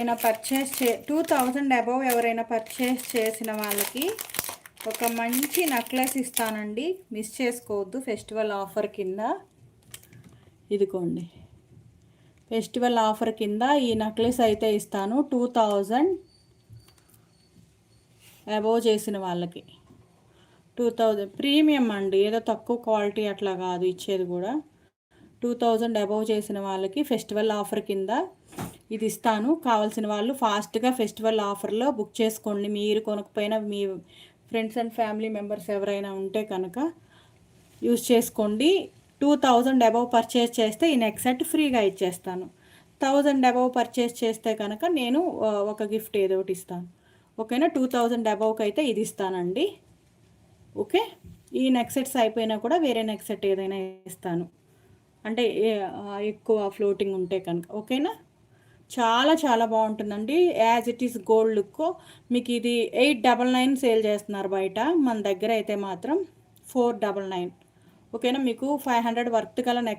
ఎవరైనా purchase 2000 above ఎవరైనా purchase చేసిన వాళ్ళకి ఒక మంచి నెక్లెస్ ఇస్తానండి, మిస్ చేసుకోవద్దు. ఫెస్టివల్ ఆఫర్ కింద ఇదిగోండి, ఫెస్టివల్ ఆఫర్ కింద ఈ నెక్లెస్ అయితే ఇస్తాను. 2000 అబవ్ చేసిన వాళ్ళకి 2000 ప్రీమియం అండి, ఏదో తక్కువ క్వాలిటీ అట్లా కాదు ఇచ్చేది కూడా. 2000 అబవ్ చేసిన వాళ్ళకి ఫెస్టివల్ ఆఫర్ కింద ఇది ఇస్తాను. కావాల్సిన వాళ్ళు ఫాస్ట్గా ఫెస్టివల్ ఆఫర్లో బుక్ చేసుకోండి. మీరు కొనకపోయినా మీ ఫ్రెండ్స్ అండ్ ఫ్యామిలీ మెంబర్స్ ఎవరైనా ఉంటే కనుక యూజ్ చేసుకోండి. 2000 అబవ్ పర్చేస్ చేస్తే ఈ నెక్ సెట్ ఫ్రీగా ఇచ్చేస్తాను. 1000 అబవ్ పర్చేస్ చేస్తే కనుక నేను ఒక గిఫ్ట్ ఏదో ఒకటి ఇస్తాను. ఓకేనా? 2000 అబవ్కి అయితే ఇది ఇస్తానండి. ఓకే, ఈ నెక్ సెట్స్ అయిపోయినా కూడా వేరే నెక్ సెట్ ఏదైనా ఇస్తాను, అంటే ఎక్కువ ఫ్లోటింగ్ ఉంటే కనుక. ఓకేనా? చాలా చాలా బాగుంటుందండి. As it is gold look. మీకు ఇది 899 సేల్ చేస్తున్నారు బయట, మన దగ్గర అయితే మాత్రం 499. ఓకేనా? మీకు 500 వర్త్ గల నెక్